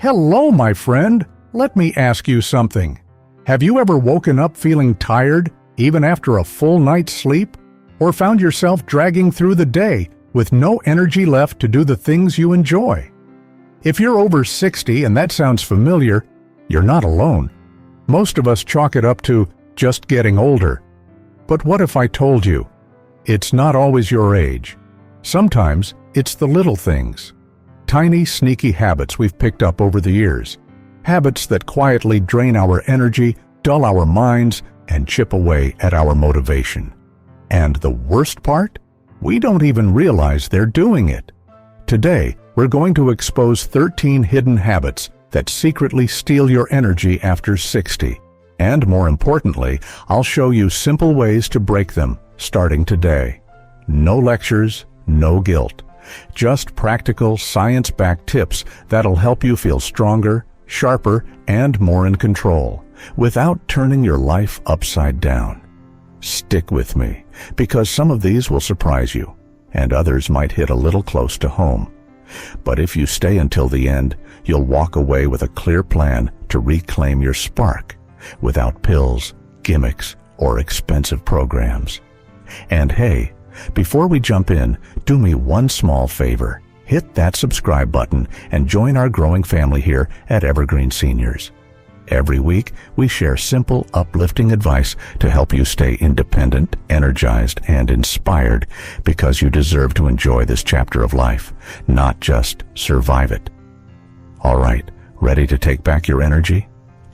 Hello, my friend. Let me ask you something. Have you ever woken up feeling tired, even after a full night's sleep? Or found yourself dragging through the day with no energy left to do the things you enjoy? If you're over 60 and that sounds familiar, you're not alone. Most of us chalk it up to just getting older. But what if I told you, it's not always your age. Sometimes it's the little things. Tiny, sneaky habits we've picked up over the years. Habits that quietly drain our energy, dull our minds, and chip away at our motivation. And the worst part? We don't even realize they're doing it. Today, we're going to expose 13 hidden habits that secretly steal your energy after 60. And more importantly, I'll show you simple ways to break them, starting today. No lectures, no guilt. Just practical, science-backed tips that'll help you feel stronger, sharper, and more in control, without turning your life upside down. Stick with me, because some of these will surprise you, and others might hit a little close to home. But if you stay until the end, you'll walk away with a clear plan to reclaim your spark, without pills, gimmicks, or expensive programs. And hey, before we jump in, do me one small favor. Hit that subscribe button and join our growing family here at Evergreen Seniors. Every week, we share simple, uplifting advice to help you stay independent, energized, and inspired, because you deserve to enjoy this chapter of life, not just survive it. All right, ready to take back your energy?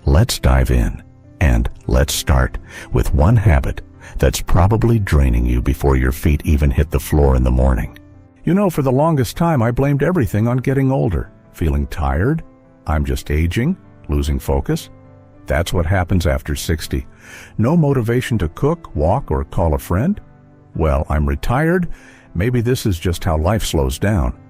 Let's dive in, and let's start with one habit that's probably draining you before your feet even hit the floor in the morning. You know, for the longest time, I blamed everything on getting older. Feeling tired? I'm just aging? Losing focus? That's what happens after 60. No motivation to cook, walk, or call a friend? Well, I'm retired. Maybe this is just how life slows down.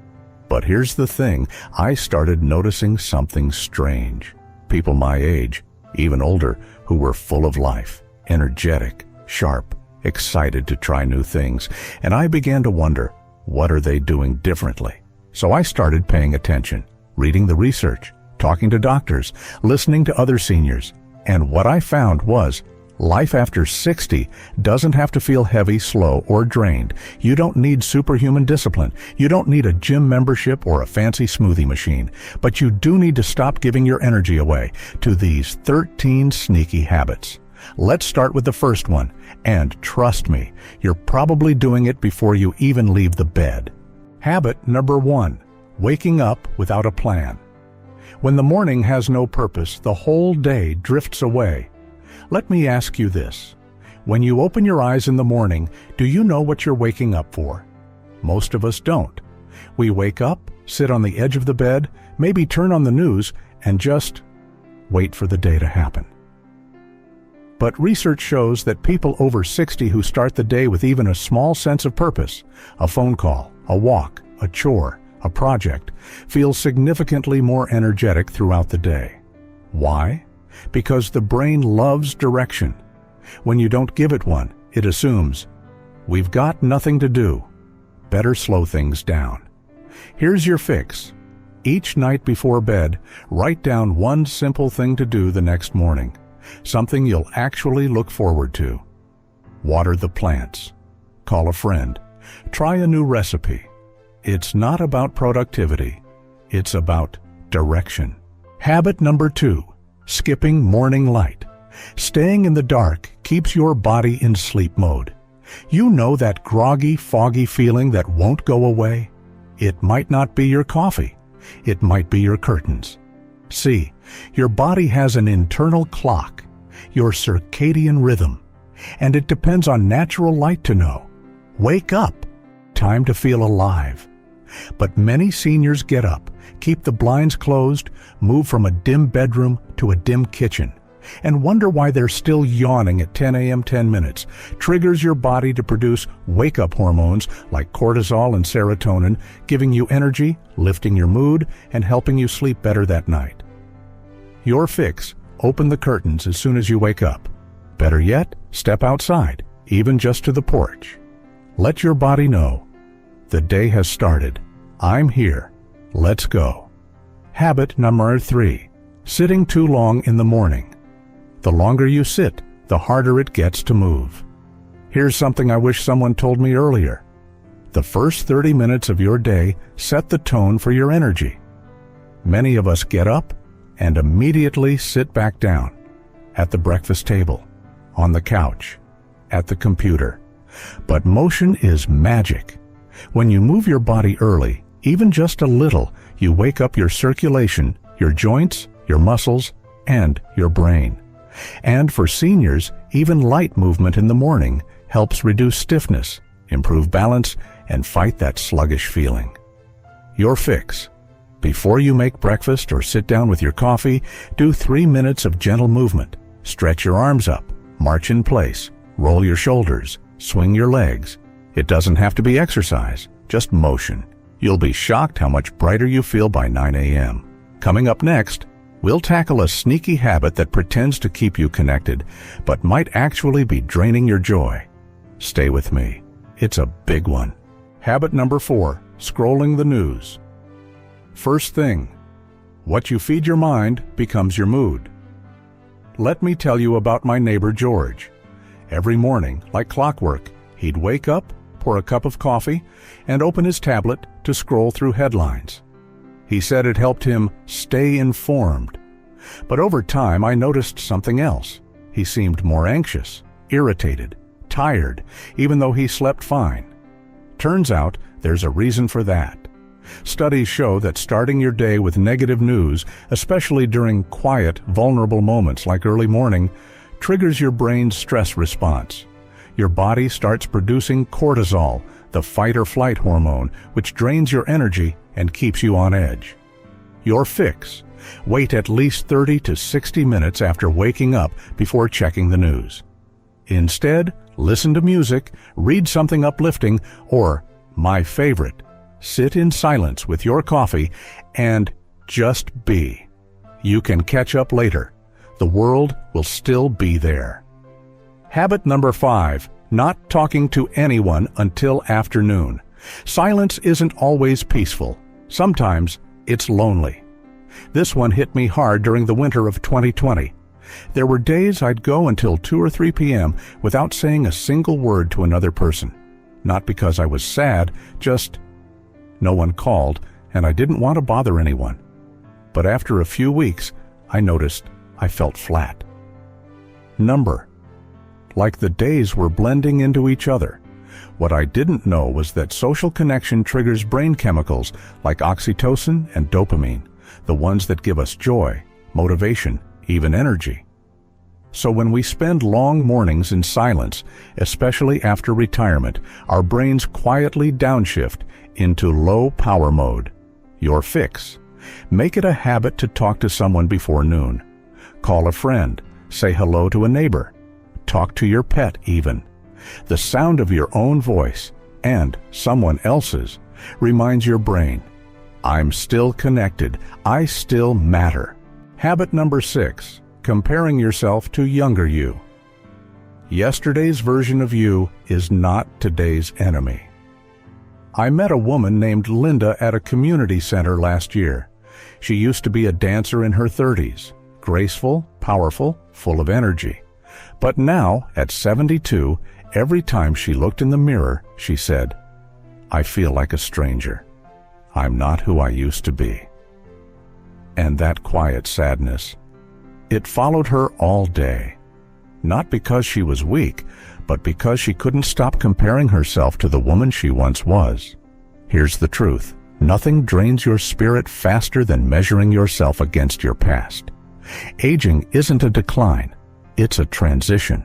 But here's the thing. I started noticing something strange. People my age, even older, who were full of life, energetic, sharp, excited to try new things. And I began to wonder, what are they doing differently? So I started paying attention, reading the research, talking to doctors, listening to other seniors. And what I found was, life after 60 doesn't have to feel heavy, slow, or drained. You don't need superhuman discipline. You don't need a gym membership or a fancy smoothie machine. But you do need to stop giving your energy away to these 13 sneaky habits. Let's start with the first one. And trust me, you're probably doing it before you even leave the bed. Habit number 1, waking up without a plan. When the morning has no purpose, the whole day drifts away. Let me ask you this. When you open your eyes in the morning, do you know what you're waking up for? Most of us don't. We wake up, sit on the edge of the bed, maybe turn on the news, and just wait for the day to happen. But research shows that people over 60 who start the day with even a small sense of purpose, a phone call, a walk, a chore, a project, feel significantly more energetic throughout the day. Why? Because the brain loves direction. When you don't give it one, it assumes, we've got nothing to do. Better slow things down. Here's your fix. Each night before bed, write down one simple thing to do the next morning. Something you'll actually look forward to. Water the plants. Call a friend. Try a new recipe. It's not about productivity. It's about direction. Habit number 2, skipping morning light. Staying in the dark keeps your body in sleep mode. You know that groggy, foggy feeling that won't go away? It might not be your coffee. It might be your curtains. See, your body has an internal clock, your circadian rhythm, and it depends on natural light to know. Wake up. Time to feel alive. But many seniors get up, keep the blinds closed, move from a dim bedroom to a dim kitchen, and wonder why they're still yawning at 10 a.m. 10 minutes. Triggers your body to produce wake-up hormones like cortisol and serotonin, giving you energy, lifting your mood, and helping you sleep better that night. Your fix: open the curtains as soon as you wake up. Better yet, step outside, even just to the porch. Let your body know, the day has started. I'm here. Let's go. Habit number 3. Sitting too long in the morning. The longer you sit, the harder it gets to move. Here's something I wish someone told me earlier. The first 30 minutes of your day set the tone for your energy. Many of us get up and immediately sit back down. At the breakfast table, on the couch, at the computer. But motion is magic. When you move your body early, even just a little, you wake up your circulation, your joints, your muscles, and your brain. And for seniors, even light movement in the morning helps reduce stiffness, improve balance, and fight that sluggish feeling. Your fix. Before you make breakfast or sit down with your coffee, do 3 minutes of gentle movement. Stretch your arms up, march in place, roll your shoulders, swing your legs. It doesn't have to be exercise, just motion. You'll be shocked how much brighter you feel by 9 a.m. Coming up next, we'll tackle a sneaky habit that pretends to keep you connected, but might actually be draining your joy. Stay with me. It's a big one. Habit number 4, scrolling the news. First thing, what you feed your mind becomes your mood. Let me tell you about my neighbor George. Every morning, like clockwork, he'd wake up, pour a cup of coffee, and open his tablet to scroll through headlines. He said it helped him stay informed. But over time, I noticed something else. He seemed more anxious, irritated, tired, even though he slept fine. Turns out, there's a reason for that. Studies show that starting your day with negative news, especially during quiet, vulnerable moments like early morning, triggers your brain's stress response. Your body starts producing cortisol, the fight-or-flight hormone, which drains your energy and keeps you on edge. Your fix: wait at least 30 to 60 minutes after waking up before checking the news. Instead, listen to music, read something uplifting, or, my favorite, sit in silence with your coffee and just be. You can catch up later. The world will still be there. Habit number 5, not talking to anyone until afternoon. Silence isn't always peaceful. Sometimes it's lonely. This one hit me hard during the winter of 2020. There were days I'd go until 2 or 3 p.m. without saying a single word to another person. Not because I was sad, just no one called, and I didn't want to bother anyone. But after a few weeks, I noticed I felt flat. Number. Like the days were blending into each other. What I didn't know was that social connection triggers brain chemicals like oxytocin and dopamine, the ones that give us joy, motivation, even energy. So when we spend long mornings in silence, especially after retirement, our brains quietly downshift into low power mode. Your fix: make it a habit to talk to someone before noon. Call a friend, say hello to a neighbor, talk to your pet even. The sound of your own voice, and someone else's, reminds your brain, I'm still connected, I still matter. Habit number 6, comparing yourself to younger you. Yesterday's version of you is not today's enemy. I met a woman named Linda at a community center last year. She used to be a dancer in her 30s, graceful, powerful, full of energy. But now, at 72, every time she looked in the mirror, she said, I feel like a stranger. I'm not who I used to be. And that quiet sadness, it followed her all day. Not because she was weak, but because she couldn't stop comparing herself to the woman she once was. Here's the truth. Nothing drains your spirit faster than measuring yourself against your past. Aging isn't a decline, it's a transition.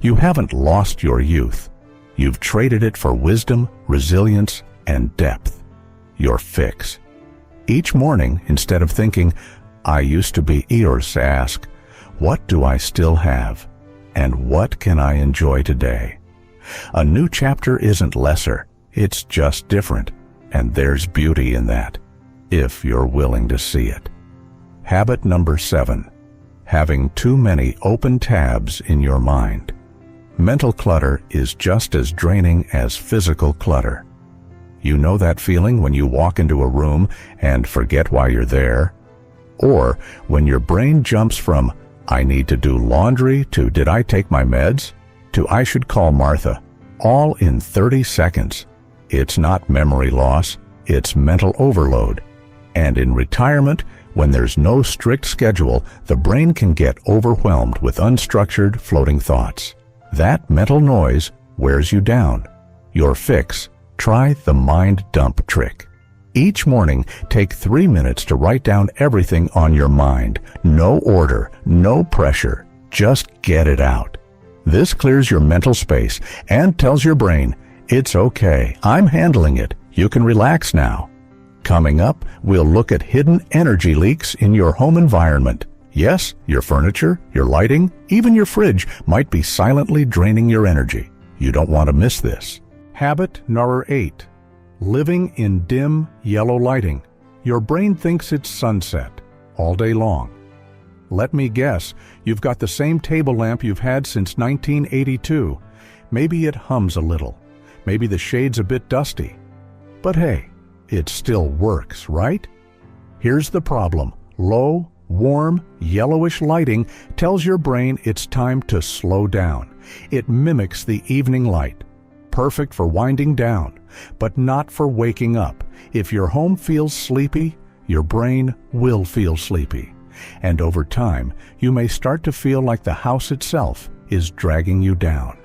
You haven't lost your youth. You've traded it for wisdom, resilience, and depth. Your fix. Each morning, instead of thinking, I used to be Eeyore, ask, what do I still have? And what can I enjoy today? A new chapter isn't lesser, it's just different. And there's beauty in that, if you're willing to see it. Habit number 7, having too many open tabs in your mind. Mental clutter is just as draining as physical clutter. You know that feeling when you walk into a room and forget why you're there, Or when your brain jumps from, I need to do laundry, to did I take my meds, to I should call Martha, all in 30 seconds. It's not memory loss, it's mental overload. And in retirement, when there's no strict schedule, the brain can get overwhelmed with unstructured, floating thoughts. That mental noise wears you down. Your fix: try the mind dump trick. Each morning, take 3 minutes to write down everything on your mind. No order, no pressure, just get it out. This clears your mental space and tells your brain, it's okay, I'm handling it, you can relax now. Coming up, we'll look at hidden energy leaks in your home environment. Yes, your furniture, your lighting, even your fridge might be silently draining your energy. You don't want to miss this. Habit number 8. Living in dim, yellow lighting. Your brain thinks it's sunset all day long. Let me guess, you've got the same table lamp you've had since 1982. Maybe it hums a little. Maybe the shade's a bit dusty. But hey, it still works, right? Here's the problem. Low, warm, yellowish lighting tells your brain it's time to slow down. It mimics the evening light. Perfect for winding down, but not for waking up. If your home feels sleepy, your brain will feel sleepy. And over time, you may start to feel like the house itself is dragging you down.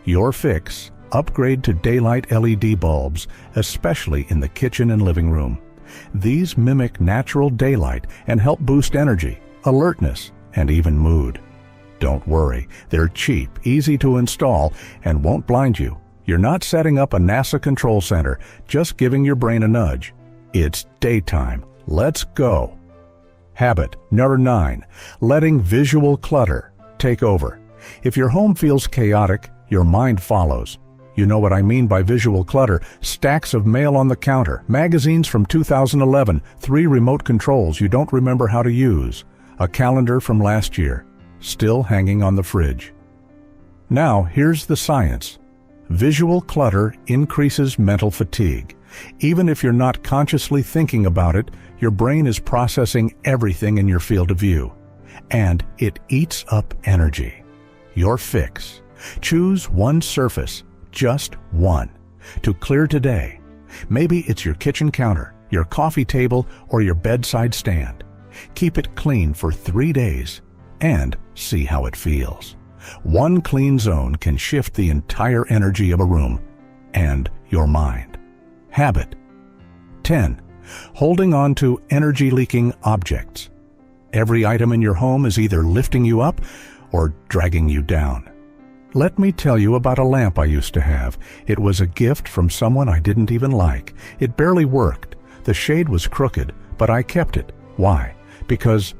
Your fix: upgrade to daylight LED bulbs, especially in the kitchen and living room. These mimic natural daylight and help boost energy, alertness, and even mood. Don't worry, they're cheap, easy to install, and won't blind you. You're not setting up a NASA control center, just giving your brain a nudge. It's daytime. Let's go. Habit number 9. Letting visual clutter take over. If your home feels chaotic, your mind follows. You know what I mean by visual clutter: stacks of mail on the counter, magazines from 2011, 3 remote controls you don't remember how to use, a calendar from last year, still hanging on the fridge. Now, here's the science. Visual clutter increases mental fatigue. Even if you're not consciously thinking about it, your brain is processing everything in your field of view. And it eats up energy. Your fix: choose one surface, just one, to clear today. Maybe it's your kitchen counter, your coffee table, or your bedside stand. Keep it clean for 3 days and see how it feels. One clean zone can shift the entire energy of a room and your mind. Habit 10. Holding on to energy-leaking objects. Every item in your home is either lifting you up or dragging you down. Let me tell you about a lamp I used to have. It was a gift from someone I didn't even like. It barely worked. The shade was crooked, but I kept it. Why? Because,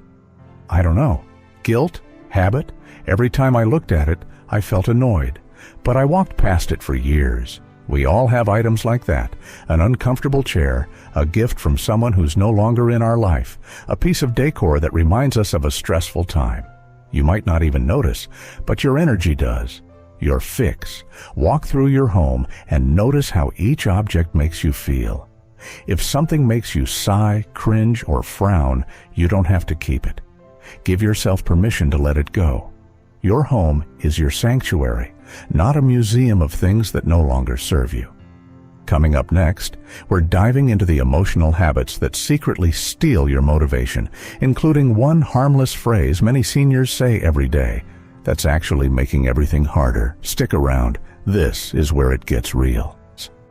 I don't know, guilt, habit. Every time I looked at it, I felt annoyed. But I walked past it for years. We all have items like that: an uncomfortable chair, a gift from someone who's no longer in our life, a piece of decor that reminds us of a stressful time. You might not even notice, but your energy does. Your fix: walk through your home and notice how each object makes you feel. If something makes you sigh, cringe, or frown, you don't have to keep it. Give yourself permission to let it go. Your home is your sanctuary, not a museum of things that no longer serve you. Coming up next, we're diving into the emotional habits that secretly steal your motivation, including one harmless phrase many seniors say every day that's actually making everything harder. Stick around. This is where it gets real.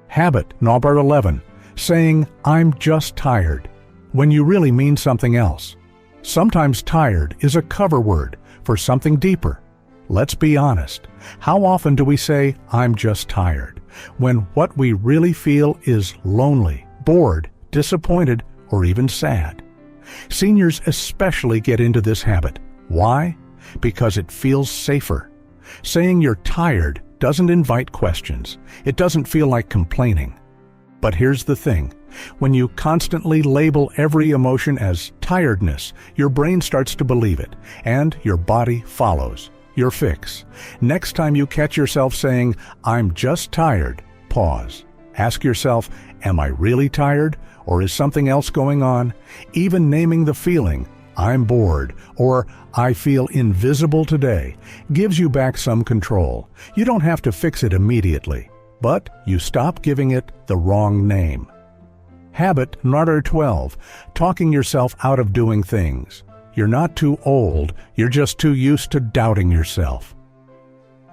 Habit number 11. Saying, I'm just tired, when you really mean something else. Sometimes tired is a cover word for something deeper. Let's be honest. How often do we say, I'm just tired, when what we really feel is lonely, bored, disappointed, or even sad? Seniors especially get into this habit. Why? Because it feels safer. Saying you're tired doesn't invite questions. It doesn't feel like complaining. But here's the thing. When you constantly label every emotion as tiredness, your brain starts to believe it, and your body follows. Your fix: next time you catch yourself saying, I'm just tired, pause. Ask yourself, am I really tired, or is something else going on? Even naming the feeling, I'm bored, or I feel invisible today, gives you back some control. You don't have to fix it immediately, but you stop giving it the wrong name. Habit number 12, talking yourself out of doing things. You're not too old, you're just too used to doubting yourself.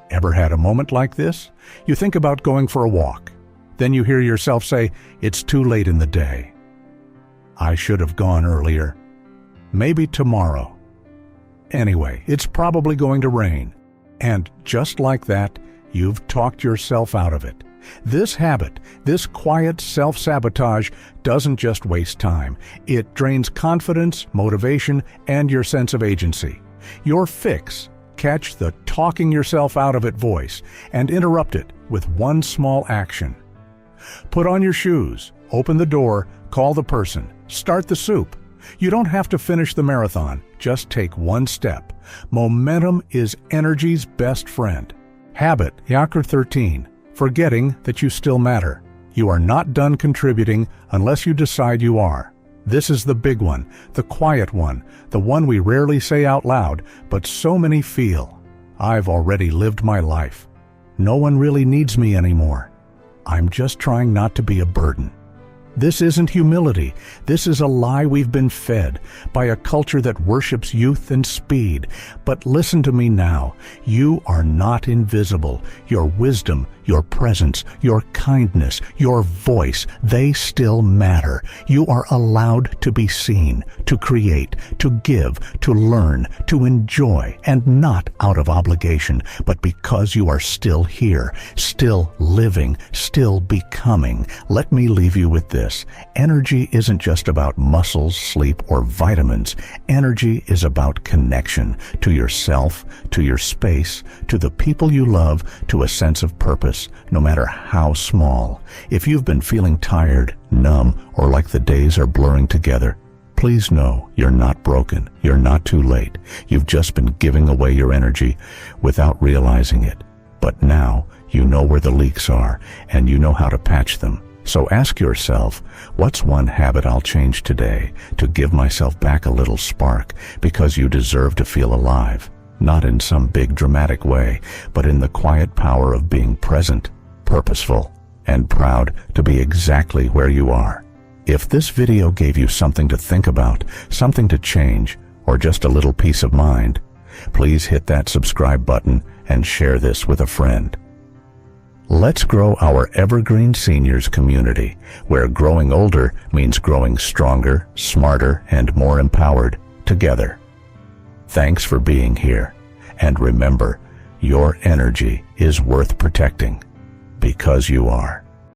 Ever had a moment like this? You think about going for a walk. Then you hear yourself say, it's too late in the day. I should have gone earlier. Maybe tomorrow. Anyway, it's probably going to rain. And just like that, you've talked yourself out of it. This habit, this quiet self-sabotage, doesn't just waste time. It drains confidence, motivation, and your sense of agency. Your fix: catch the talking yourself out of it voice and interrupt it with one small action. Put on your shoes, open the door, call the person, start the soup. You don't have to finish the marathon, just take one step. Momentum is energy's best friend. Habit number 13, forgetting that you still matter. You are not done contributing unless you decide you are. This is the big one, the quiet one, the one we rarely say out loud, but so many feel. I've already lived my life. No one really needs me anymore. I'm just trying not to be a burden. This isn't humility. This is a lie we've been fed by a culture that worships youth and speed. But listen to me now. You are not invisible. Your wisdom, your presence, your kindness, your voice, they still matter. You are allowed to be seen, to create, to give, to learn, to enjoy, and not out of obligation, but because you are still here, still living, still becoming. Let me leave you with this. Energy isn't just about muscles, sleep, or vitamins. Energy is about connection to yourself, to your space, to the people you love, to a sense of purpose, no matter how small. If you've been feeling tired, numb, or like the days are blurring together, please know you're not broken. You're not too late. You've just been giving away your energy without realizing it. But now you know where the leaks are, and you know how to patch them. So ask yourself, what's one habit I'll change today to give myself back a little spark, because you deserve to feel alive, not in some big dramatic way, but in the quiet power of being present, purposeful, and proud to be exactly where you are. If this video gave you something to think about, something to change, or just a little peace of mind, please hit that subscribe button and share this with a friend. Let's grow our Evergreen Seniors community, where growing older means growing stronger, smarter, and more empowered together. Thanks for being here. And remember, your energy is worth protecting, because you are.